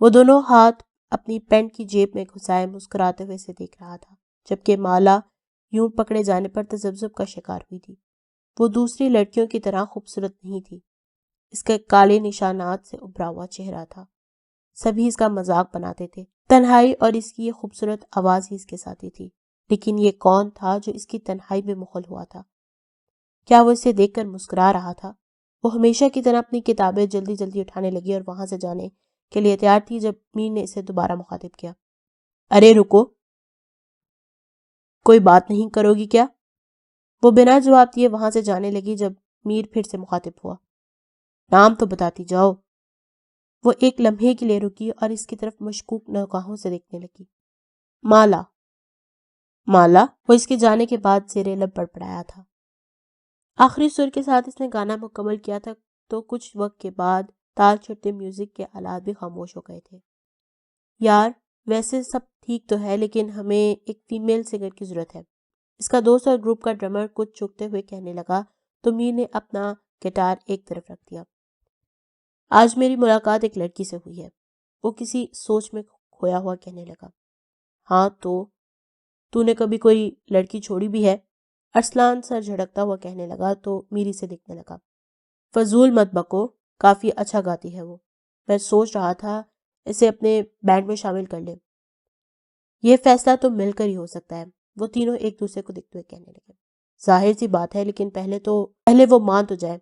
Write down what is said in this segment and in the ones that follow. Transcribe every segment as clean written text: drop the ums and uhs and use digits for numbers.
وہ دونوں ہاتھ اپنی پینٹ کی جیب میں گھسائے مسکراتے ہوئے اسے دیکھ رہا تھا، جبکہ مالا یوں پکڑے جانے پر تذبذب کا شکار ہوئی تھی۔ وہ دوسری لڑکیوں کی طرح خوبصورت نہیں تھی۔ اس کے کالے نشانات سے ابھرا ہوا چہرہ تھا۔ سبھی اس کا مذاق بناتے تھے۔ تنہائی اور اس کی یہ خوبصورت آواز ہی اس کے ساتھی تھی۔ لیکن یہ کون تھا جو اس کی تنہائی میں مغل ہوا تھا؟ کیا وہ اسے دیکھ کر مسکرا رہا تھا؟ وہ ہمیشہ کی طرح اپنی کتابیں جلدی جلدی اٹھانے لگی اور وہاں سے جانے کے لیے تیار تھی جب میر نے اسے دوبارہ مخاطب کیا۔ ارے رکو، کوئی بات نہیں کرو گی کیا؟ وہ بنا جواب دیے وہاں سے جانے لگی جب میر پھر سے مخاطب ہوا۔ نام تو بتاتی جاؤ۔ وہ ایک لمحے کے لیے رکی اور اس کی طرف مشکوک نگاہوں سے دیکھنے لگی۔ مالا۔ مالا؟ وہ اس کے جانے کے بعد زیر لب بڑبڑایا تھا۔ آخری سر کے ساتھ اس نے گانا مکمل کیا تھا تو کچھ وقت کے بعد تال چھوڑتے میوزک کے آلات بھی خاموش ہو گئے تھے۔ یار ویسے سب ٹھیک تو ہے لیکن ہمیں ایک فیمیل سنگر کی ضرورت ہے، اس کا دوست اور گروپ کا ڈرمر کچھ چکتے ہوئے کہنے لگا تو میر نے اپنا گٹار ایک طرف رکھ دیا۔ آج میری ملاقات ایک لڑکی سے ہوئی ہے، وہ کسی سوچ میں کھویا ہوا کہنے لگا۔ ہاں تو نے کبھی کوئی لڑکی چھوڑی بھی ہے؟ ارسلان سر جھڑکتا ہوا کہنے لگا تو میری سے دیکھنے لگا۔ فضول مت بکو، کافی اچھا گاتی ہے وہ، میں سوچ رہا تھا اسے اپنے بینڈ میں شامل کر لیں۔ یہ فیصلہ تو مل کر ہی ہو سکتا ہے، وہ تینوں ایک دوسرے کو دیکھتے ہوئے کہنے لگے۔ ظاہر سی بات ہے لیکن پہلے وہ مان تو جائے۔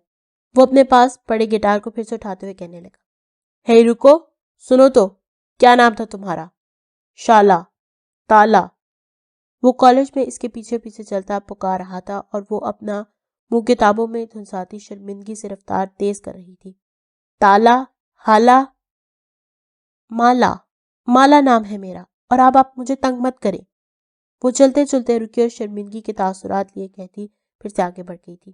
وہ اپنے پاس پڑے گٹار کو پھر سے اٹھاتے ہوئے کہنے لگا۔ ہے رکو، سنو تو، کیا نام تھا تمہارا؟ شالا، تالا۔ وہ کالج میں اس کے پیچھے پیچھے چلتا پکار رہا تھا اور وہ اپنا منہ کتابوں میں دھنساتی شرمندگی سے رفتار تیز کر رہی تھی۔ تالا، حالا، مالا۔ مالا نام ہے میرا، اور اب آپ مجھے تنگ مت کریں۔ وہ چلتے چلتے رکی اور شرمندگی کے تاثرات لیے کہتی پھر سے آگے بڑھ گئی تھی۔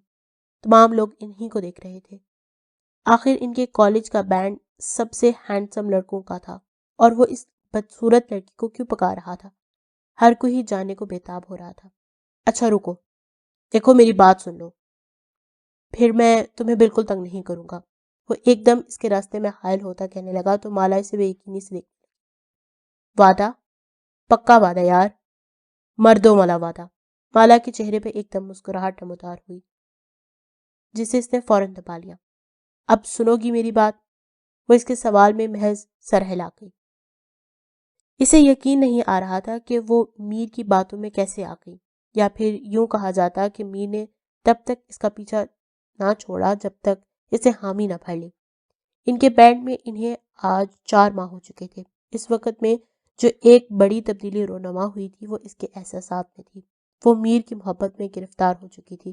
تمام لوگ انہی کو دیکھ رہے تھے۔ آخر ان کے کالج کا بینڈ سب سے ہینڈسم لڑکوں کا تھا اور وہ اس بدصورت لڑکی کو کیوں پکار رہا تھا؟ ہر کوئی جانے کو بےتاب ہو رہا تھا۔ اچھا رکو، دیکھو میری بات سن لو، پھر میں تمہیں بالکل تنگ نہیں کروں گا۔ وہ ایک دم اس کے راستے میں حائل ہوتا کہنے لگا تو مالا اسے بے یقینی سے دیکھنے لگی۔ وعدہ؟ پکا وعدہ یار، مردوں والا وعدہ۔ مالا کے چہرے پہ ایک دم مسکراہٹ نمودار ہوئی جسے اس نے فوراً دبا لیا۔ اب سنو گی میری بات؟ وہ اس کے سوال میں محض سر ہلا گئی۔ اسے یقین نہیں آ رہا تھا کہ وہ میر کی باتوں میں کیسے آ گئی، یا پھر یوں کہا جاتا کہ میر نے تب تک اس کا پیچھا نہ چھوڑا جب تک اسے حامی نہ بھر لی۔ ان کے بینڈ میں انہیں آج 4 ماہ ہو چکے تھے۔ اس وقت میں جو ایک بڑی تبدیلی رونما ہوئی تھی وہ اس کے احساسات میں تھی۔ وہ میر کی محبت میں گرفتار ہو چکی تھی۔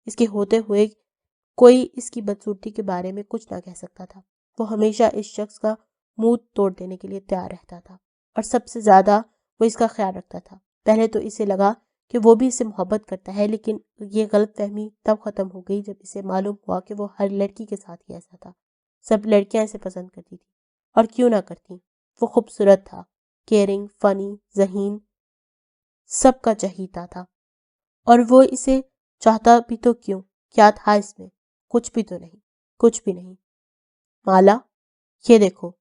اس کے ہوتے ہوئے کوئی اس کی بدصورتی کے بارے میں کچھ نہ کہہ سکتا تھا۔ وہ ہمیشہ اس شخص کا منہ توڑ دینے کے لیے تیار رہتا تھا اور سب سے زیادہ وہ اس کا خیال رکھتا تھا۔ پہلے تو اسے لگا کہ وہ بھی اسے محبت کرتا ہے، لیکن یہ غلط فہمی تب ختم ہو گئی جب اسے معلوم ہوا کہ وہ ہر لڑکی کے ساتھ ہی ایسا تھا۔ سب لڑکیاں اسے پسند کرتی تھی، اور کیوں نہ کرتی؟ وہ خوبصورت تھا، کیئرنگ، فنی، ذہین، سب کا چہیتا تھا، اور وہ اسے چاہتا بھی تو کیوں؟ کیا تھا اس میں؟ کچھ بھی تو نہیں، کچھ بھی نہیں۔ مالا، یہ دیکھو،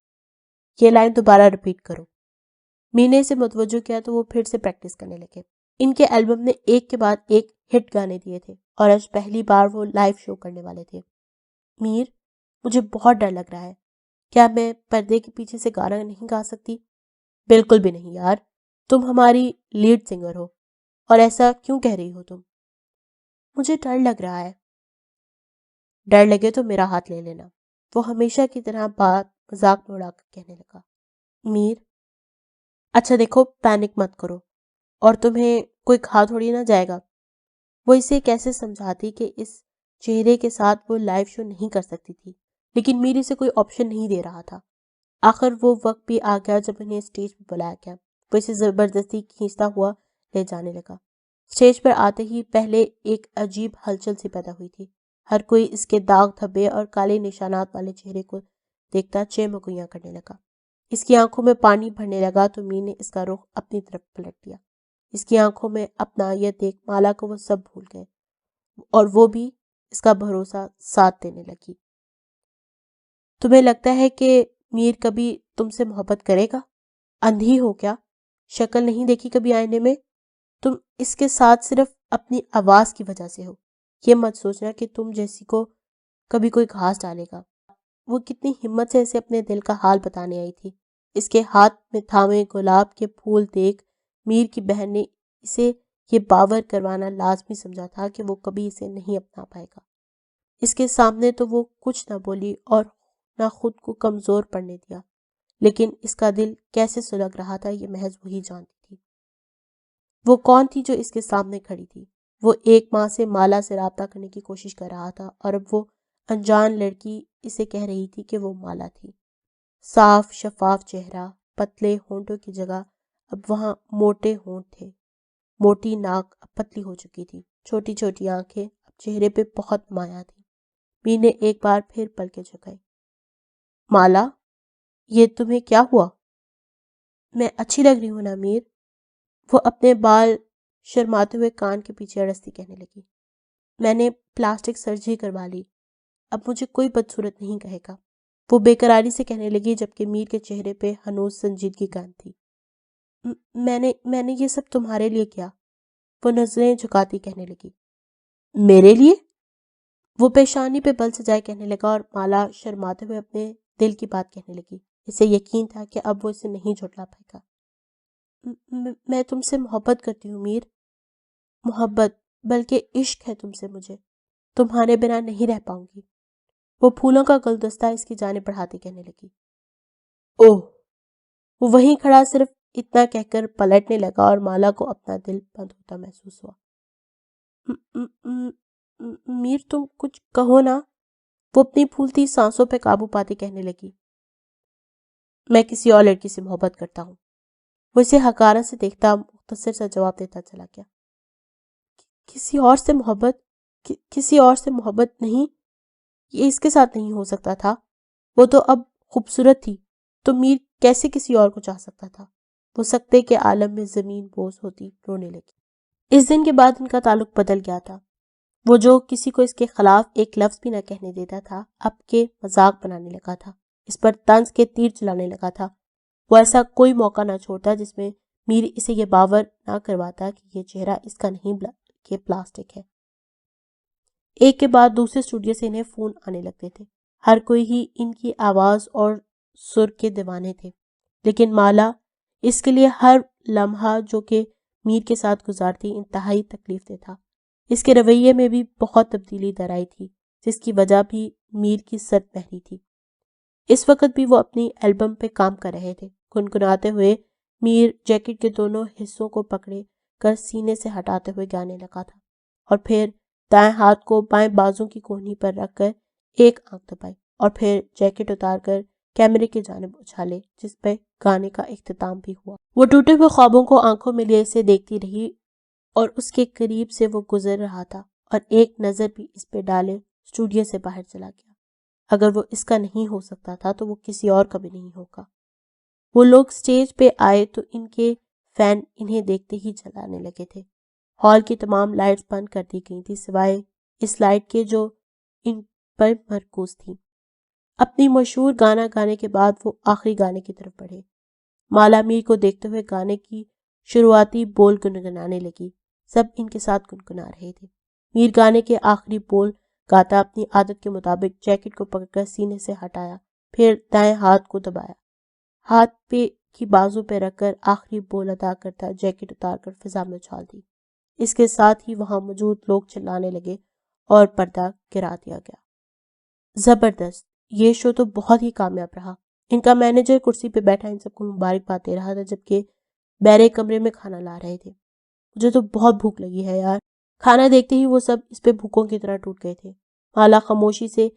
یہ لائن دوبارہ ریپیٹ کرو۔ میر نے اسے متوجہ کیا تو وہ پھر سے پریکٹس کرنے لگے۔ ان کے البم نے ایک کے بعد ایک ہٹ گانے دیے تھے اور آج پہلی بار وہ لائیو شو کرنے والے تھے۔ میر، مجھے بہت ڈر لگ رہا ہے، کیا میں پردے کے پیچھے سے گانا نہیں گا سکتی؟ بالکل بھی نہیں یار، تم ہماری لیڈ سنگر ہو، اور ایسا کیوں کہہ رہی ہو تم؟ مجھے ڈر لگ رہا ہے۔ ڈر لگے تو میرا ہاتھ لے لینا، وہ ہمیشہ کی طرح بات مذاق میں اڑا کر کہنے لگا۔ میر، اچھا دیکھو، پینک مت کرو، اور تمہیں کوئی کھا تھوڑی نہ جائے گا۔ وہ اسے کیسے سمجھاتی کہ اس چہرے کے ساتھ وہ لائیو شو نہیں کر سکتی تھی، لیکن میر اسے کوئی آپشن نہیں دے رہا تھا۔ آخر وہ وقت بھی آ گیا جب انہیں اسٹیج پر بلایا گیا۔ وہ اسے زبردستی کھینچتا ہوا لے جانے لگا۔ اسٹیج پر آتے ہی پہلے ایک عجیب ہلچل سی پیدا ہوئی تھی۔ ہر کوئی اس کے داغ دھبے اور کالے نشانات والے چہرے کو دیکھتا چہمکویاں کرنے لگا۔ اس کی آنکھوں میں پانی بھرنے لگا تو میر نے اس کا رخ اپنی طرف پلٹ دیا۔ اس کی آنکھوں میں اپنائیت دیکھ مالا کو وہ سب بھول گئے اور وہ بھی اس کا بھروسہ ساتھ دینے لگی۔ تمہیں لگتا ہے کہ میر کبھی تم سے محبت کرے گا؟ اندھی ہو کیا؟ شکل نہیں دیکھی کبھی آئینے میں؟ تم اس کے ساتھ صرف اپنی آواز کی وجہ سے ہو. یہ مت سوچنا کہ تم جیسی کو کبھی کوئی گھاس ڈالے گا. وہ کتنی ہمت سے اسے اپنے دل کا حال بتانے آئی تھی. اس کے ہاتھ میں تھامے گلاب کے پھول دیکھ میر کی بہن نے اسے یہ باور کروانا لازمی سمجھا تھا کہ وہ کبھی اسے نہیں اپنا پائے گا. اس کے سامنے تو وہ کچھ نہ بولی اور نہ خود کو کمزور پڑنے دیا، لیکن اس کا دل کیسے سلگ رہا تھا یہ محض وہی جانتی تھی. وہ کون تھی جو اس کے سامنے کھڑی تھی؟ وہ ایک ماہ سے مالا سے رابطہ کرنے کی کوشش کر رہا تھا اور اب وہ انجان لڑکی اسے کہہ رہی تھی کہ وہ مالا تھی. صاف شفاف چہرہ، پتلے ہونٹوں کی جگہ اب وہاں موٹے ہونٹ تھے. موٹی ناک اب پتلی ہو چکی تھی. چھوٹی چھوٹی آنکھیں اب چہرے پہ بہت نمایاں تھی. میر نے ایک بار پھر پلکیں جھکائی. مالا، یہ تمہیں کیا ہوا؟ میں اچھی لگ رہی ہوں نا میر؟ وہ اپنے بال شرماتے ہوئے کان کے پیچھے اڑستی کہنے لگی. میں نے پلاسٹک سرجری کروا لی، اب مجھے کوئی بدصورت نہیں کہے گا. وہ بے قراری سے کہنے لگی جبکہ میر کے چہرے پہ ہنوز سنجیدگی قائم تھی. میں نے یہ سب تمہارے لیے کیا، وہ نظریں جھکاتی کہنے لگی. میرے لیے؟ وہ پیشانی پہ بل سجائے کہنے لگا اور مالا شرماتے ہوئے اپنے دل کی بات کہنے لگی. اسے یقین تھا کہ اب وہ اسے نہیں جھٹلا پائے گا. میں تم سے محبت کرتی ہوں میر. محبت بلکہ عشق ہے تم سے مجھے. تمہارے بنا نہیں رہ پاؤں گی. وہ پھولوں کا گلدستہ اس کی جانب بڑھاتی کہنے لگی. اوہ! وہ وہیں کھڑا صرف اتنا کہہ کر پلٹنے لگا اور مالا کو اپنا دل بند ہوتا محسوس ہوا. میر تم کچھ کہو نا، وہ اپنی پھولتی سانسوں پہ قابو پاتی کہنے لگی. میں کسی اور لڑکی سے محبت کرتا ہوں. وہ اسے حقارت سے دیکھتا مختصر سا جواب دیتا چلا گیا. کسی اور سے محبت؟ کسی اور سے محبت نہیں، یہ اس کے ساتھ نہیں ہو سکتا تھا. وہ تو اب خوبصورت تھی تو میر کیسے کسی اور کو چاہ سکتا تھا؟ وہ سکتے کے عالم میں زمین بوس ہوتی رونے لگی. اس دن کے بعد ان کا تعلق بدل گیا تھا. وہ جو کسی کو اس کے خلاف ایک لفظ بھی نہ کہنے دیتا تھا اب کے مذاق بنانے لگا تھا، اس پر طنز کے تیر چلانے لگا تھا. وہ ایسا کوئی موقع نہ چھوڑتا جس میں میر اسے یہ باور نہ کرواتا کہ یہ چہرہ اس کا نہیں بلکہ پلاسٹک ہے. ایک کے بعد دوسرے اسٹوڈیو سے انہیں فون آنے لگتے تھے. ہر کوئی ہی ان کی آواز اور سر کے دیوانے تھے، لیکن مالا اس کے لیے ہر لمحہ جو کہ میر کے ساتھ گزارتی انتہائی تکلیف دہ تھا. اس کے رویے میں بھی بہت تبدیلی در آئی تھی جس کی وجہ بھی میر کی سرد مہری تھی. اس وقت بھی وہ اپنی البم پہ کام کر رہے تھے. گنگناتے ہوئے میر جیکٹ کے دونوں حصوں کو پکڑے کر سینے سے ہٹاتے ہوئے گانے لگا تھا اور پھر دائیں ہاتھ کو بائیں بازو کی کوہنی پر رکھ کر ایک آنکھ دبائی اور پھر جیکٹ اتار کر کیمرے کی جانب اچھالے جس پہ گانے کا اختتام بھی ہوا. وہ ٹوٹے ہوئے خوابوں کو آنکھوں میں لیے اسے دیکھتی رہی اور اس کے قریب سے وہ گزر رہا تھا اور ایک نظر بھی اس پہ ڈالے اسٹوڈیو سے باہر چلا گیا. اگر وہ اس کا نہیں ہو سکتا تھا تو وہ کسی اور کا بھی نہیں ہوگا. وہ لوگ سٹیج پہ آئے تو ان کے فین انہیں دیکھتے ہی جلانے لگے تھے. ہال کی تمام لائٹس بند کر دی گئی تھی سوائے اس لائٹ کے جو ان پر مرکوز تھی. اپنی مشہور گانا گانے کے بعد وہ آخری گانے کی طرف بڑھے. مالا میر کو دیکھتے ہوئے گانے کی شروعاتی بول گنگنانے لگی. سب ان کے ساتھ گنگنا رہے تھے. میر گانے کے آخری بول گاتا اپنی عادت کے مطابق جیکٹ کو پکڑ کر سینے سے ہٹایا، پھر دائیں ہاتھ کو دبایا، ہاتھ پہ کی بازو پہ رکھ کر آخری بول ادا کرتا جیکٹ اتار کر فضا میں اچھال دی. اس کے ساتھ ہی وہاں موجود لوگ چلانے لگے اور پردہ گرا دیا گیا. زبردست، یہ شو تو بہت ہی کامیاب رہا. ان کا مینیجر کرسی پہ بیٹھا ان سب کو مبارکباد دے رہا تھا جبکہ بیرے کمرے میں کھانا لا رہے تھے. مجھے تو بہت بھوک لگی ہے یار. کھانا دیکھتے ہی وہ سب اس پہ بھوکوں کی طرح ٹوٹ گئے تھے. مالا خاموشی سے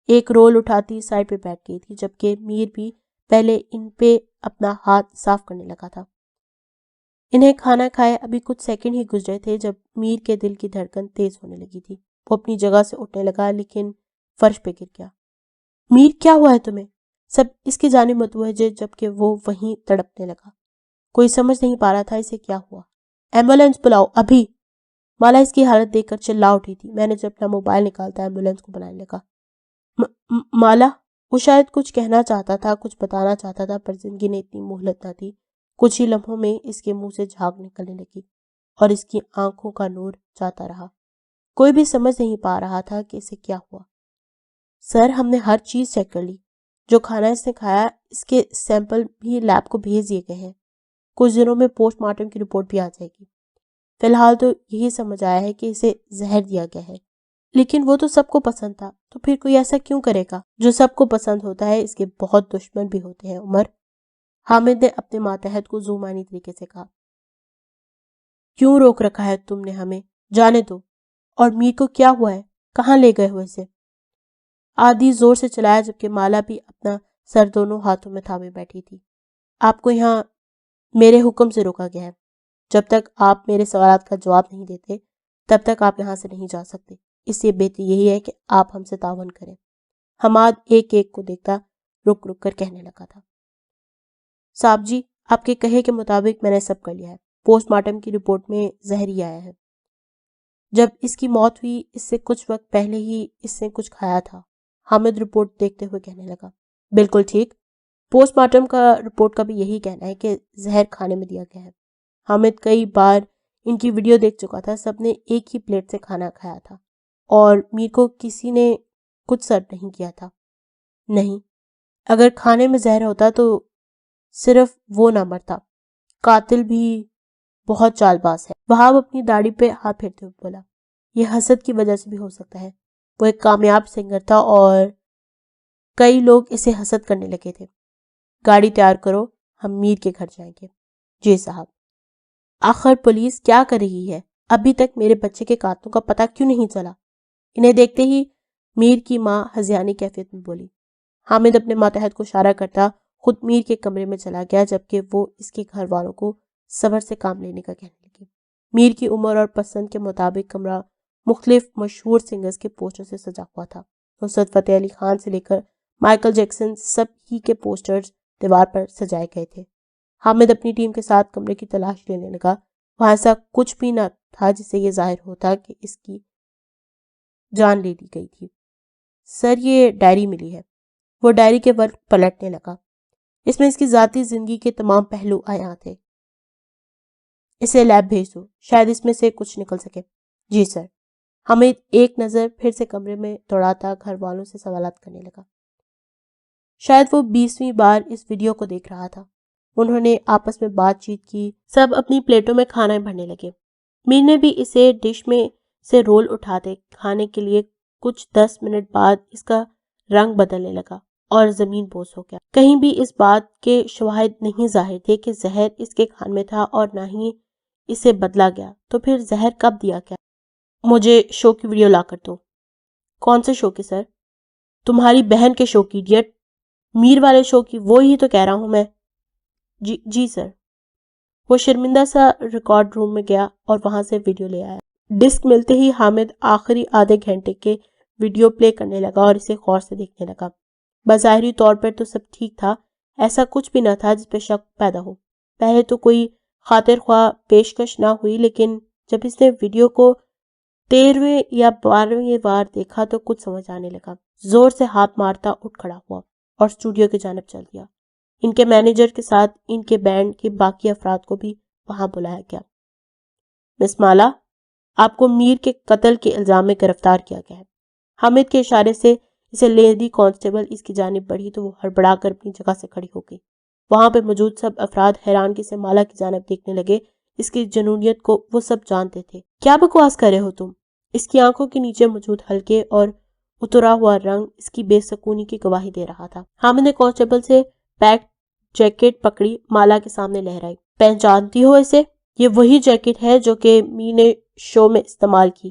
ایک رول اٹھاتی سائڈ پہ بیٹھ گئی تھی جبکہ میر بھی پہلے ان پہ اپنا ہاتھ صاف کرنے لگا تھا. انہیں کھانا کھائے ابھی کچھ سیکنڈ ہی گزرے تھے جب میر کے دل کی دھڑکن تیز ہونے لگی تھی. وہ اپنی جگہ سے اٹھنے لگا لیکن فرش پہ گر گیا. میر کیا ہوا ہے تمہیں؟ سب اس کی جانب متوجہ جبکہ وہ وہیں تڑپنے لگا. کوئی سمجھ نہیں پا رہا تھا اسے کیا ہوا. ایمبولینس بلاؤ ابھی. مالا اس کی حالت دیکھ کر چلا اٹھی تھی. مینیجر اپنا موبائل نکالتا ایمبولینس کو بلانے لگا. مالا وہ شاید کچھ کہنا چاہتا تھا، کچھ بتانا چاہتا تھا، پر زندگی نے اتنی مہلت نہ دی۔ کچھ ہی لمحوں میں اس کے منہ سے جھاگ نکلنے لگی اور اس کی آنکھوں کا نور جاتا رہا۔ کوئی بھی سمجھ نہیں پا رہا تھا کہ اسے کیا ہوا۔ سر، ہم نے ہر چیز چیک کر لی، جو کھانا اس نے کھایا اس کے سیمپل بھی لیب کو بھیج دیے گئے ہیں۔ کچھ دنوں میں پوسٹ مارٹم کی رپورٹ بھی آ جائے گی۔ فی الحال تو یہی سمجھ آیا ہے کہ اسے زہر دیا گیا ہے، لیکن وہ تو سب کو پسند تھا، تو پھر کوئی ایسا کیوں کرے گا؟ جو سب کو پسند ہوتا ہے اس کے بہت دشمن بھی ہوتے ہیں عمر، حامد نے اپنے ماتحت کو ذومانی طریقے سے کہا۔ کیوں روک رکھا ہے تم نے ہمیں؟ جانے دو۔ اور میر کو کیا ہوا ہے؟ کہاں لے گئے ہو اسے؟ آدھی زور سے چلایا جبکہ مالا بھی اپنا سر دونوں ہاتھوں میں تھامے بیٹھی تھی۔ آپ کو یہاں میرے حکم سے روکا گیا ہے۔ جب تک آپ میرے سوالات کا جواب نہیں دیتے تب تک آپ یہاں سے نہیں جا سکتے۔ اس سے بہتر یہی ہے کہ آپ ہم سے تعاون کریں۔ حماد ایک ایک کو دیکھتا رک رک کر کہنے لگا تھا۔ صاحب جی، آپ کے کہے کے مطابق میں نے سب کر لیا ہے۔ پوسٹ مارٹم کی رپورٹ میں زہر ہی آیا ہے۔ جب اس کی موت ہوئی اس سے کچھ وقت پہلے ہی اس نے کچھ کھایا تھا۔ حامد رپورٹ دیکھتے ہوئے کہنے لگا۔ بالکل ٹھیک، پوسٹ مارٹم کا رپورٹ کا بھی یہی کہنا ہے کہ زہر کھانے میں دیا گیا ہے۔ حامد کئی بار ان کی ویڈیو دیکھ چکا تھا، سب نے ایک ہی پلیٹ سے کھانا کھایا تھا اور میر کو کسی نے کچھ سرو نہیں کیا تھا۔ نہیں، اگر کھانے میں زہر ہوتا تو صرف وہ نہ مرتا، قاتل بھی بہت چال باز ہے۔ وہاب اپنی داڑھی پہ ہاتھ پھیرتے ہوئے بولا۔ یہ حسد کی وجہ سے بھی ہو سکتا ہے۔ وہ ایک کامیاب سنگر تھا اور کئی لوگ اسے حسد کرنے لگے تھے۔ گاڑی تیار کرو، ہم میر کے گھر جائیں گے۔ جی صاحب۔ آخر پولیس کیا کر رہی ہے؟ ابھی تک میرے بچے کے قاتلوں کا پتہ کیوں نہیں چلا؟ انہیں دیکھتے ہی میر کی ماں ہذیانی کیفیت میں بولی۔ حامد اپنے ماتحت کو اشارہ کرتا خود میر کے کمرے میں چلا گیا جبکہ وہ اس کے گھر والوں کو صبر سے کام لینے کا کہنے لگی۔ میر کی عمر اور پسند کے مطابق کمرہ مختلف مشہور سنگرز کے پوسٹر سے سجا ہوا تھا۔ نصرت فتح علی خان سے لے کر مائیکل جیکسن سب ہی کے پوسٹرز دیوار پر سجائے گئے تھے۔ حامد اپنی ٹیم کے ساتھ کمرے کی تلاش لینے لگا۔ وہاں ایسا کچھ بھی نہ تھا جس سے یہ ظاہر ہوتا کہ اس کی جان لے لی گئی تھی۔ سر، یہ ڈائری ملی ہے۔ وہ ڈائری کے ورق پلٹنے لگا۔ اس میں اس کی ذاتی زندگی کے تمام پہلو آیا تھے۔ اسے لیب بھیج دو، شاید اس میں سے کچھ نکل سکے۔ جی سر۔ حامد ایک نظر پھر سے کمرے میں دوڑاتا گھر والوں سے سوالات کرنے لگا۔ شاید وہ 20ویں بار اس ویڈیو کو دیکھ رہا تھا۔ انہوں نے آپس میں بات چیت کی، سب اپنی پلیٹوں میں کھانا بھرنے لگے۔ میر نے بھی اسے ڈش میں سے رول اٹھاتے کھانے کے لیے کچھ 10 منٹ بعد اس کا رنگ بدلنے لگا اور زمین بوس ہو گیا۔ کہیں بھی اس بات کے شواہد نہیں ظاہر تھے کہ زہر اس کے کھانے میں تھا اور نہ ہی اسے بدلا گیا۔ تو پھر زہر کب دیا گیا؟ مجھے شو کی ویڈیو لا کر دو۔ کون سے شو کی سر؟ تمہاری بہن کے شو کی، ایڈیٹ۔ میر والے شو کی، وہی تو کہہ رہا ہوں میں۔ جی سر۔ وہ شرمندہ سا ریکارڈ روم میں گیا اور وہاں سے ویڈیو لے آیا۔ ڈسک ملتے ہی حامد آخری آدھے گھنٹے کے ویڈیو پلے کرنے لگا اور اسے غور سے دیکھنے لگا۔ بظاہری طور پر تو سب ٹھیک تھا، ایسا کچھ بھی نہ تھا جس پہ شک پیدا ہو۔ پہلے تو کوئی خاطر خواہ پیشکش نہ ہوئی، لیکن جب اس نے ویڈیو کو 13ویں یا 12ویں بار دیکھا تو کچھ سمجھ آنے لگا۔ زور سے ہاتھ مارتا اٹھ کھڑا ہوا اور اسٹوڈیو کی جانب چل دیا۔ ان کے مینیجر کے ساتھ ان کے بینڈ کے باقی افراد کو بھی وہاں بلایا گیا۔ مس مالا، آپ کو میر کے قتل کے الزام میں گرفتار کیا گیا ہے۔ حامد کے اشارے سے اسے لیڈی کانسٹیبل اس کی جانب بڑھی تو وہ ہڑبڑا کر اپنی جگہ سے کھڑی ہو گئی۔ وہاں پہ موجود سب افراد حیرانگی سے مالا کی جانب دیکھنے لگے۔ اس کی جنونیت کو وہ سب جانتے تھے۔ کیا بکواس کر رہے ہو تم؟ اس کی آنکھوں کے نیچے موجود ہلکے اور اترا ہوا رنگ اس کی بے سکونی کی گواہی دے رہا تھا۔ حامد نے کانسٹیبل سے پیک جیکٹ پکڑی، مالا کے سامنے لہرائی۔ پہچانتی ہو اسے؟ یہ وہی جیکٹ ہے جو کہ می نے شو میں استعمال کی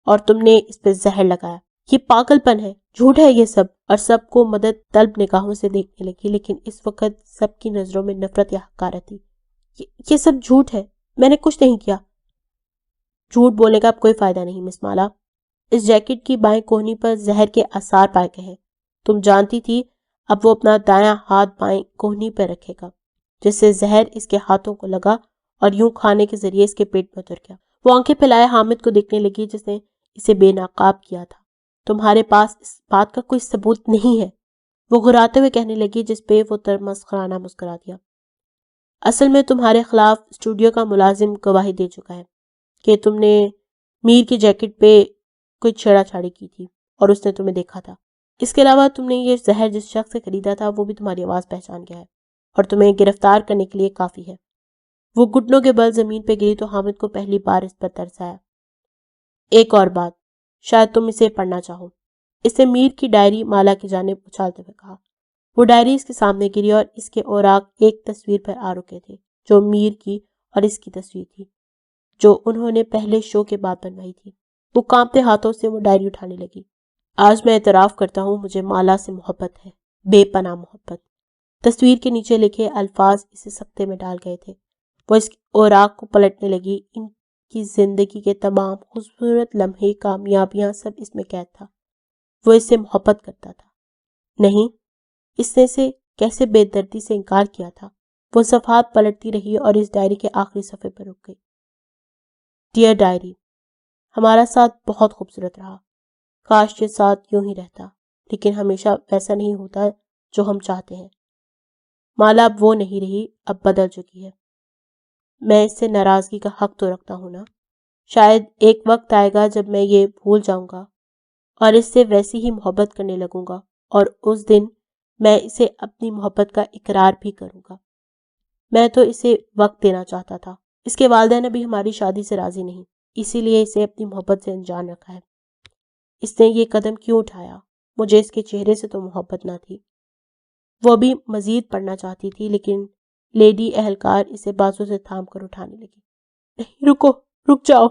اور تم نے اس پہ زہر لگایا۔ یہ پاگل پن ہے، جھوٹ ہے یہ سب۔ اور سب کو مدد طلب نگاہوں سے دیکھنے لگی، لیکن اس وقت سب کی نظروں میں نفرت یا حقارت تھی۔ یہ سب جھوٹ ہے، میں نے کچھ نہیں کیا۔ جھوٹ بولنے کا اب کوئی فائدہ نہیں مس مالا۔ اس جیکٹ کی بائیں کوہنی پر زہر کے آثار پائے گئے ہیں۔ تم جانتی تھی، اب وہ اپنا دایاں ہاتھ بائیں کوہنی پر رکھے گا، جس سے زہر اس کے ہاتھوں کو لگا اور یوں کھانے کے ذریعے اس کے پیٹ میں اتر گیا۔ وہ آنکھیں پھیلائے حامد کو دیکھنے لگی جس نے اسے بے نقاب کیا تھا۔ تمہارے پاس اس بات کا کوئی ثبوت نہیں ہے؟ وہ گھراتے ہوئے کہنے لگی، جس پہ وہ مسخرانہ مسکرا دیا۔ اصل میں تمہارے خلاف اسٹوڈیو کا ملازم گواہی دے چکا ہے کہ تم نے میر کی جیکٹ پہ کوئی چھیڑا چھاڑی کی تھی اور اس نے تمہیں دیکھا تھا۔ اس کے علاوہ تم نے یہ زہر جس شخص سے خریدا تھا وہ بھی تمہاری آواز پہچان گیا ہے اور تمہیں گرفتار کرنے کے لیے کافی ہے۔ وہ گھٹنوں کے بل زمین پہ گری تو حامد کو پہلی بار اس پر ترس آیا۔ ایک اور بات، شاید تم اسے پڑھنا چاہو، اس نے میر کی ڈائری مالا کی جانب اچھالتے ہوئے کہا۔ وہ ڈائری اس کے سامنے گری اور اس کے اوراق ایک تصویر پر آ رکے تھے جو میر کی اور اس کی تصویر تھی جو انہوں نے پہلے شو کے بعد بنوائی تھی۔ وہ کانپتے ہاتھوں سے وہ ڈائری اٹھانے لگی۔ آج میں اعتراف کرتا ہوں، مجھے مالا سے محبت ہے، بے پناہ محبت۔ تصویر کے نیچے لکھے الفاظ اسے سکتے میں ڈال گئے تھے۔ وہ اس اوراق کو پلٹنے لگی۔ ان کی زندگی کے تمام خوبصورت لمحے، کامیابیاں سب اس میں قید تھا۔ وہ اس سے محبت کرتا تھا۔ نہیں، اس نے اسے کیسے بے دردی سے انکار کیا تھا؟ وہ صفحات پلٹتی رہی اور اس ڈائری کے آخری صفحے پر رک گئی۔ ڈیئر ڈائری، ہمارا ساتھ بہت خوبصورت رہا، کاش یہ ساتھ یوں ہی رہتا، لیکن ہمیشہ ویسا نہیں ہوتا جو ہم چاہتے ہیں۔ مالا اب وہ نہیں رہی، اب بدل چکی ہے۔ میں اس سے ناراضگی کا حق تو رکھتا ہوں نا؟ شاید ایک وقت آئے گا جب میں یہ بھول جاؤں گا اور اس سے ویسی ہی محبت کرنے لگوں گا، اور اس دن میں اسے اپنی محبت کا اقرار بھی کروں گا۔ میں تو اسے وقت دینا چاہتا تھا۔ اس کے والدین ابھی ہماری شادی سے راضی نہیں، اسی لیے اسے اپنی محبت سے انجان رکھا ہے۔ اس نے یہ قدم کیوں اٹھایا؟ مجھے اس کے چہرے سے تو محبت نہ تھی۔ وہ ابھی مزید پڑھنا چاہتی تھی، لیکن لیڈی اہلکار اسے بازو سے تھام کر اٹھانے لگی۔ نہیں، رکو، رک جاؤ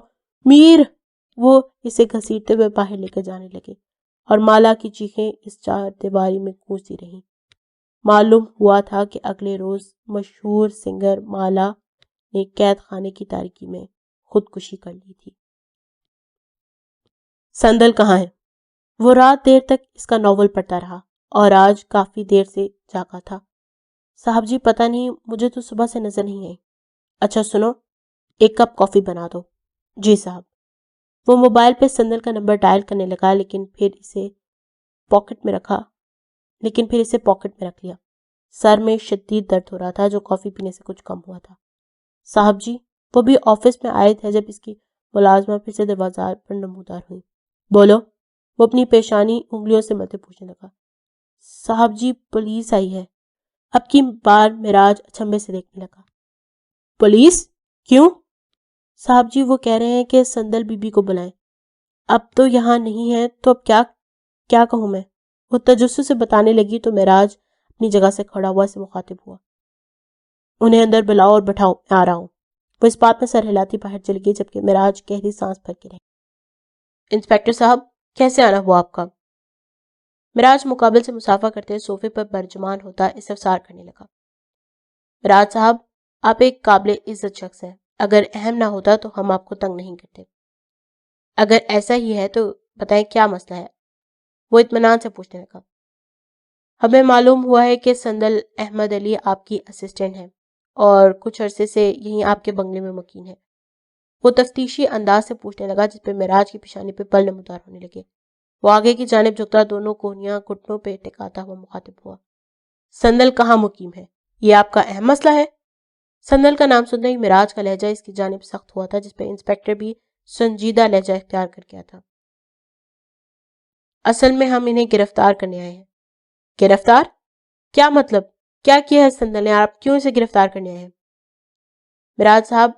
میر! وہ اسے گھسیٹتے ہوئے باہر لے کر جانے لگے اور مالا کی چیخیں اس چار دیواری میں گونجتی رہیں۔ معلوم ہوا تھا کہ اگلے روز مشہور سنگر مالا نے قید خانے کی تاریکی میں خودکشی کر لی تھی۔ سندل کہاں ہے؟ وہ رات دیر تک اس کا ناول پڑھتا رہا اور آج کافی دیر سے جاگا تھا۔ صاحب جی پتہ نہیں، مجھے تو صبح سے نظر نہیں آئی۔ اچھا سنو، ایک کپ کافی بنا دو۔ جی صاحب۔ وہ موبائل پہ سندل کا نمبر ڈائل کرنے لگا، لیکن پھر اسے پاکٹ میں رکھ لیا۔ سر میں شدید درد ہو رہا تھا جو کافی پینے سے کچھ کم ہوا تھا۔ صاحب جی، وہ بھی آفس میں آئے تھے جب اس کی ملازمہ پھر سے دروازہ پر نمودار ہوئی۔ بولو۔ وہ اپنی پیشانی انگلیوں سے متے پوچھنے لگا۔ صاحب جی، پولیس آئی ہے۔ اب کی بار معراج اچنبے سے دیکھنے لگا۔ پولیس؟ کیوں؟ صاحب جی، وہ کہہ رہے ہیں کہ سندل بی بی کو بلائیں۔ اب تو یہاں نہیں ہے تو اب کیا کہوں میں؟ وہ تجسس سے بتانے لگی تو معراج اپنی جگہ سے کھڑا ہوا سے مخاطب ہوا۔ انہیں اندر بلاؤ اور بٹھاؤ، میں آ رہا ہوں۔ وہ اس بات میں سر ہلاتی باہر چلی گئی جبکہ معراج گہری سانس بھر کے رہی۔ انسپیکٹر صاحب، کیسے آنا ہوا آپ کا؟ معراج مقابل سے مسافہ کرتے صوفے پر برجمان ہوتا استفسار کرنے لگا۔ معراج صاحب، آپ ایک قابل عزت شخص ہیں، اگر اہم نہ ہوتا تو ہم آپ کو تنگ نہیں کرتے۔ اگر ایسا ہی ہے تو بتائیں کیا مسئلہ ہے؟ وہ اطمینان سے پوچھنے لگا۔ ہمیں معلوم ہوا ہے کہ سندل احمد علی آپ کی اسسٹنٹ ہے اور کچھ عرصے سے یہیں آپ کے بنگلے میں مقیم ہے۔ وہ تفتیشی انداز سے پوچھنے لگا جس پہ معراج کی پیشانی پہ پل نمودار ہونے لگے۔ وہ آگے کی جانب جھکتا دونوں کوہنیاں گھٹنوں پہ ٹکاتا ہوا مخاطب ہوا۔ سندل کہاں مقیم ہے؟ یہ آپ کا اہم مسئلہ ہے؟ سندل کا نام سنتے ہی معراج کا لہجہ اس کی جانب سخت ہوا تھا جس پہ انسپیکٹر بھی سنجیدہ لہجہ اختیار کر گیا تھا۔ اصل میں ہم انہیں گرفتار کرنے آئے ہیں۔ گرفتار؟ کیا مطلب؟ کیا کیا ہے سندل نے؟ آپ کیوں اسے گرفتار کرنے آئے ہیں؟ معراج صاحب،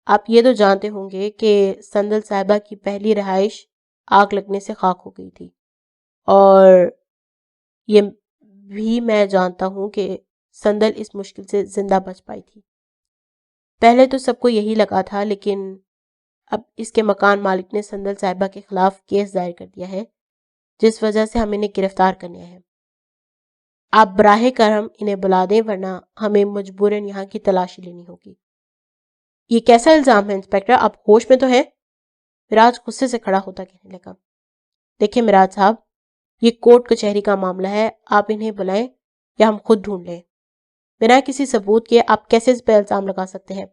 آپ یہ تو جانتے ہوں گے کہ سندل صاحبہ کی پہلی رہائش آگ لگنے سے خاک ہو گئی تھی، اور یہ بھی میں جانتا ہوں کہ سندل اس مشکل سے زندہ بچ پائی تھی۔ پہلے تو سب کو یہی لگا تھا، لیکن اب اس کے مکان مالک نے سندل صاحبہ کے خلاف کیس دائر کر دیا ہے جس وجہ سے ہم انہیں گرفتار کرنے آئے ہیں۔ آپ براہ کرم انہیں بلا دیں ورنہ ہمیں مجبوراً یہاں کی تلاشی لینی ہوگی۔ یہ کیسا الزام ہے انسپیکٹر؟ آپ ہوش میں تو ہیں؟ معراج غصے سے کھڑا ہوتا کہنے لگا۔ دیکھیں معراج صاحب، یہ کورٹ کچہری کا معاملہ ہے، آپ انہیں بلائیں یا ہم خود ڈھونڈ لیں۔ بنا کسی ثبوت کے آپ کیسے اس پہ الزام لگا سکتے ہیں؟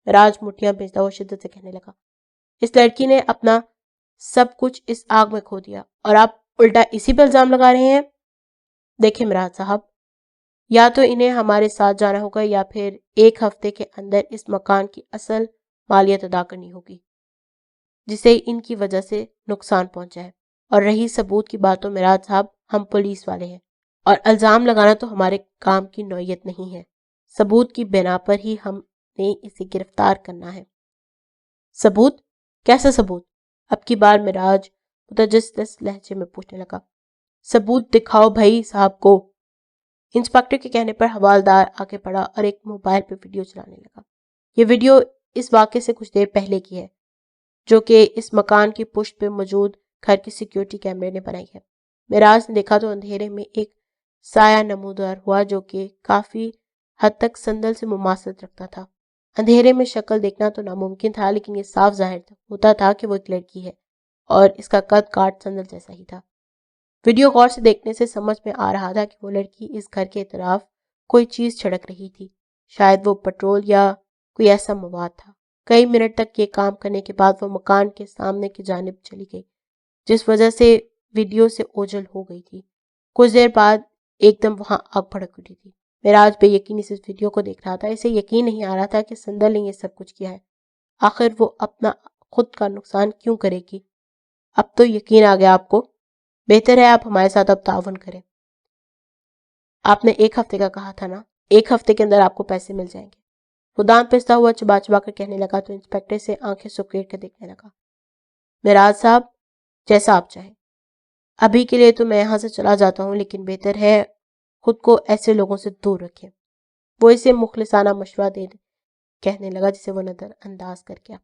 معراج مٹھیاں بھیجتا ہوا شدت سے کہنے لگا۔ اس لڑکی نے اپنا سب کچھ اس آگ میں کھو دیا اور آپ الٹا اسی پہ الزام لگا رہے ہیں؟ دیکھیں مراج صاحب، یا تو انہیں ہمارے ساتھ جانا ہوگا یا پھر 1 ہفتے کے اندر اس مکان کی اصل مالیت ادا کرنی ہوگی جسے ان کی وجہ سے نقصان پہنچا ہے۔ اور رہی ثبوت کی بات، تو مراج صاحب ہم پولیس والے ہیں اور الزام لگانا تو ہمارے کام کی نوعیت نہیں ہے۔ ثبوت کی بنا پر ہی ہم نے اسے گرفتار کرنا ہے۔ ثبوت؟ کیسا ثبوت؟ اب کی بار مراج متجسس لہجے میں پوچھنے لگا۔ ثبوت دکھاؤ بھائی صاحب کو۔ انسپکٹر کے کہنے پر حوالدار آگے بڑھا اور ایک موبائل پہ ویڈیو چلانے لگا۔ یہ ویڈیو اس واقعے سے کچھ دیر پہلے کی ہے، جو کہ اس مکان کی پشت پہ موجود گھر کی سیکیورٹی کیمرے نے بنائی ہے۔ مراج نے دیکھا تو اندھیرے میں ایک سایہ نمودار ہوا جو کہ کافی حد تک سندل سے مماثلت رکھتا تھا۔ اندھیرے میں شکل دیکھنا تو ناممکن تھا، لیکن یہ صاف ظاہر ہوتا تھا کہ وہ ایک لڑکی ہے اور اس کا قد کاٹ سندل جیسا ہی تھا۔ ویڈیو غور سے دیکھنے سے سمجھ میں آ رہا تھا کہ وہ لڑکی اس گھر کے اطراف کوئی چیز چھڑک رہی تھی، شاید وہ پٹرول یا کوئی ایسا مواد تھا۔ کئی منٹ تک یہ کام کرنے کے بعد وہ مکان کے سامنے کی جانب چلی گئی، جس وجہ سے ویڈیو سے اوجھل ہو گئی تھی۔ کچھ دیر بعد ایک دم وہاں آگ بھڑک اٹھی تھی۔ مراج بے یقینی سے اس ویڈیو کو دیکھ رہا تھا۔ اسے یقین نہیں آ رہا تھا کہ سندل نے یہ سب کچھ کیا ہے۔ آخر وہ اپنا خود کا نقصان کیوں کرے گی؟ اب تو یقین آ گیا آپ کو؟ بہتر ہے آپ ہمارے ساتھ اب تعاون کریں۔ آپ نے 1 ہفتے کا کہا تھا نا، 1 ہفتے کے اندر آپ کو پیسے مل جائیں گے۔ وہ دانت پستا ہوا چبا چبا کر کہنے لگا تو انسپکٹر سے آنکھیں سکیڑ کر دیکھنے لگا۔ مراج صاحب، جیسا آپ چاہیں۔ ابھی کے لیے تو میں یہاں سے چلا جاتا ہوں، لیکن بہتر ہے خود کو ایسے لوگوں سے دور رکھیں۔ وہ اسے مخلصانہ مشورہ دے کہنے لگا، جسے وہ نظر انداز کر گیا۔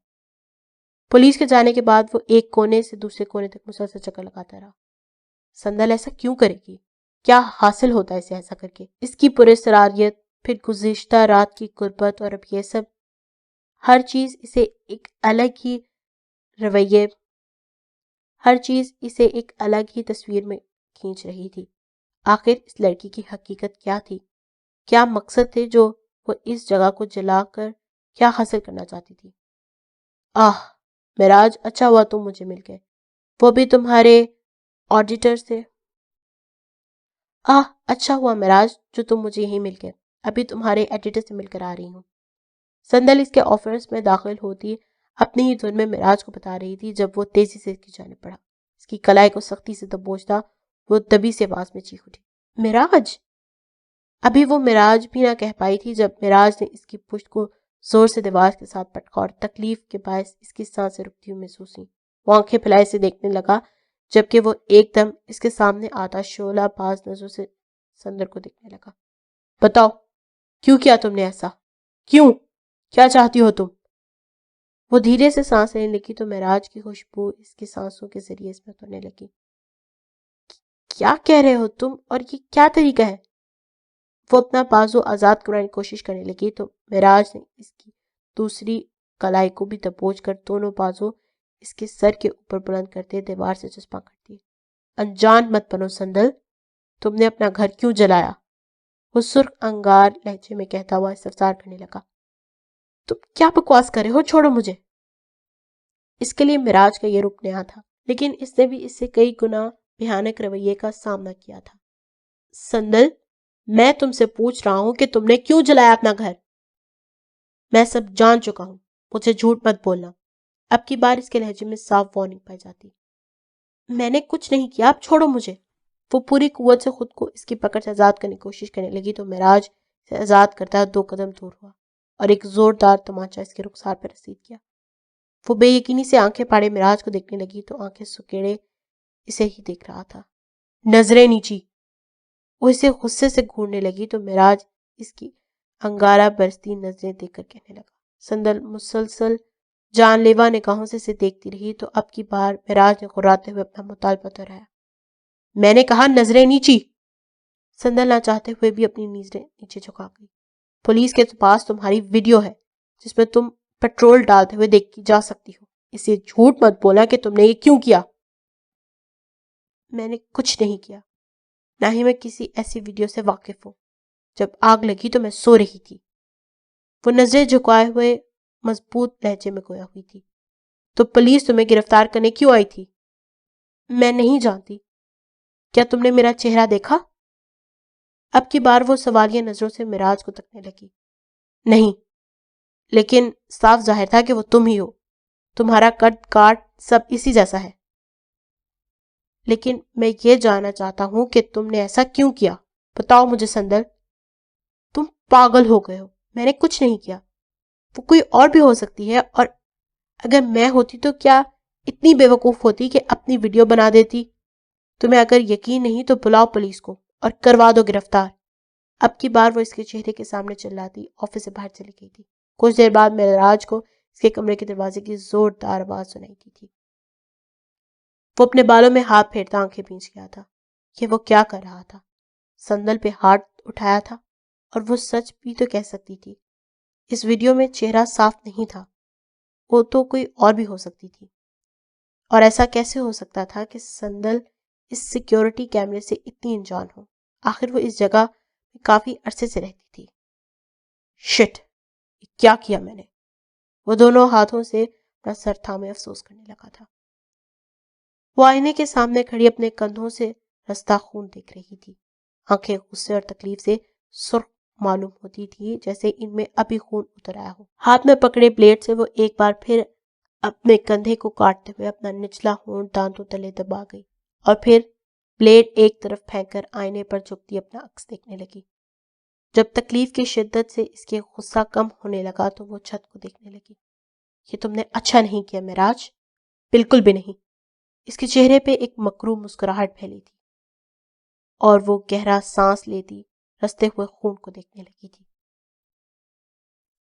پولیس کے جانے کے بعد وہ ایک کونے سے دوسرے کونے تک مسلسل چکر لگاتا رہا۔ سندل ایسا کیوں کرے گی؟ کیا حاصل ہوتا ہے اسے ایسا کر کے؟ اس کی پراسراریت، پھر گزشتہ رات کی غربت، اور اب یہ سب، ہر چیز اسے ایک الگ ہی تصویر میں کھینچ رہی تھی۔ آخر اس لڑکی کی حقیقت کیا تھی؟ کیا مقصد تھے جو وہ اس جگہ کو جلا کر کیا حاصل کرنا چاہتی تھی؟ مراج، اچھا ہوا تم مجھے مل گئے، وہ بھی تمہارے آڈیٹر سے۔ اچھا ہوا مراج جو تم مجھے یہیں مل گئے، ابھی تمہارے ایڈیٹر سے مل کر آ رہی ہوں۔ سندل اس کے آفس میں داخل ہوتی اپنی ہی دھن میں مراج کو بتا رہی تھی جب وہ تیزی سے اس کی جانب بڑھا۔ اس کی کلائی کو سختی سے دبوچتا وہ دبی سے آواز میں چیخ اٹھی، مراج! ابھی وہ مراج بھی نہ کہہ پائی تھی جب مراج نے اس کی پشت کو زور سے دیوار کے ساتھ پٹکا اور تکلیف کے باعث اس کی سانسیں رکتی ہوئی محسوس ہوئی۔ وہ آنکھیں پھیلائے سے دیکھنے لگا، جبکہ وہ ایک دم اس کے سامنے آتا شعلہ باز نظروں سے سندر کو دیکھنے لگا۔ بتاؤ، کیوں کیا تم نے ایسا؟ کیوں؟ کیا چاہتی ہو تم؟ وہ دھیرے سے سانس لینے لگی تو مراج کی خوشبو اس کی سانسوں کے ذریعے اس میں اترنے لگی۔ کیا کہہ رہے ہو تم، اور یہ کیا طریقہ ہے؟ وہ اپنا بازو آزاد کرنے کی کوشش کرنے لگی تو مراج نے اس کی دوسری کلائی کو بھی دبوچ کر دونوں بازو اس کے سر کے اوپر بلند کرتے دیوار سے چسپاں کر دیے۔ انجان مت بنو سندل، تم نے اپنا گھر کیوں جلایا؟ وہ سرخ انگار لہجے میں کہتا ہوا استفسار کرنے لگا۔ تم کیا بکواس کر رہے ہو؟ چھوڑو مجھے۔ اس کے لیے مراج کا یہ رخ نیا تھا، لیکن اس نے بھی اس سے کئی گنا بھیانک رویے کا سامنا کیا تھا۔ سندل، میں تم سے پوچھ رہا ہوں کہ تم نے کیوں جلایا اپنا گھر؟ میں سب جان چکا ہوں، مجھے جھوٹ مت بولنا۔ اب کی بار اس کے لہجے میں صاف وارننگ پائی جاتی۔ میں نے کچھ نہیں کیا، اب چھوڑو مجھے۔ وہ پوری قوت سے خود کو اس کی پکڑ سے آزاد کرنے کی کوشش کرنے لگی تو مراج سے آزاد کرتا 2 قدم دور ہوا اور ایک زوردار تمانچہ اس کے رخسار پر رسید کیا۔ وہ بے یقینی سے آنکھیں پھاڑے مراج کو دیکھنے لگی تو آنکھیں سکیڑے اسے ہی دیکھ رہا تھا۔ نظریں نیچی! وہ اسے غصے سے گھورنے لگی تو مراج اس کی انگارہ برستی نظریں دیکھ کر کہنے لگا۔ سندل مسلسل جان لیوا نگاہوں سے اسے دیکھتی رہی تو اب کی بار مراج نے غراتے ہوئے اپنا مطالبہ دہرایا۔ میں نے کہا نظریں نیچی! سندل نہ چاہتے ہوئے بھی اپنی نظریں نیچے جھکا گئی۔ پولیس کے پاس تمہاری ویڈیو ہے جس میں تم پیٹرول ڈالتے ہوئے دیکھی جا سکتی ہو، اسے جھوٹ مت بولا کہ تم نے یہ کیوں کیا۔ میں نے کچھ نہیں کیا، نہ ہی میں کسی ایسی ویڈیو سے واقف ہوں۔ جب آگ لگی تو میں سو رہی تھی۔ وہ نظریں جھکائے ہوئے مضبوط لہجے میں گویا ہوئی تھی۔ تو پولیس تمہیں گرفتار کرنے کیوں آئی تھی؟ میں نہیں جانتی۔ کیا تم نے میرا چہرہ دیکھا؟ اب کی بار وہ سوالیہ نظروں سے معراج کو تکنے لگی۔ نہیں، لیکن صاف ظاہر تھا کہ وہ تم ہی ہو، تمہارا قد کاٹ سب اسی جیسا ہے۔ لیکن میں یہ جاننا چاہتا ہوں کہ تم نے ایسا کیوں کیا؟ بتاؤ مجھے سندل۔ تم پاگل ہو گئے ہو، میں نے کچھ نہیں کیا۔ وہ کوئی اور بھی ہو سکتی ہے، اور اگر میں ہوتی تو کیا اتنی بے وقوف ہوتی کہ اپنی ویڈیو بنا دیتی؟ تمہیں اگر یقین نہیں تو بلاؤ پولیس کو اور کروا دو گرفتار۔ اب کی بار وہ اس کے چہرے کے سامنے چلاتی آفس سے باہر چلی گئی تھی۔ کچھ دیر بعد معراج کو اس کے کمرے کے دروازے کی زوردار آواز سنائی دی تھی۔ وہ اپنے بالوں میں ہاتھ پھیرتا آنکھیں بھیج گیا تھا کہ وہ کیا کر رہا تھا۔ سندل پہ ہاتھ اٹھایا تھا، اور وہ سچ بھی تو کہہ سکتی تھی۔ اس ویڈیو میں چہرہ صاف نہیں تھا، وہ تو کوئی اور بھی ہو سکتی تھی۔ اور ایسا کیسے ہو سکتا تھا کہ سندل اس سیکیورٹی کیمرے سے اتنی انجان ہو؟ آخر وہ اس جگہ میں کافی عرصے سے رہتی تھی۔ شٹ، کیا کیا میں نے؟ وہ دونوں ہاتھوں سے اپنا سر تھامے افسوس کرنے لگا تھا۔ وہ آئینے کے سامنے کھڑی اپنے کندھوں سے رستا خون دیکھ رہی تھی۔ آنکھیں غصے اور تکلیف سے سرخ معلوم ہوتی تھی، جیسے ان میں ابھی خون اتر آیا ہو۔ ہاتھ میں پکڑے بلیڈ سے وہ ایک بار پھر اپنے کندھے کو کاٹتے ہوئے اپنا نچلا ہونٹ دانتوں تلے دبا گئی، اور پھر بلیڈ ایک طرف پھینک کر آئینے پر جھکتی اپنا عکس دیکھنے لگی۔ جب تکلیف کی شدت سے اس کے غصہ کم ہونے لگا تو وہ چھت کو دیکھنے لگی۔ یہ تم نے اچھا نہیں کیا معراج، بالکل بھی نہیں۔ اس کے چہرے پہ ایک مکروہ مسکراہٹ پھیلی تھی، اور وہ گہرا سانس لیتی رستے ہوئے خون کو دیکھنے لگی تھی۔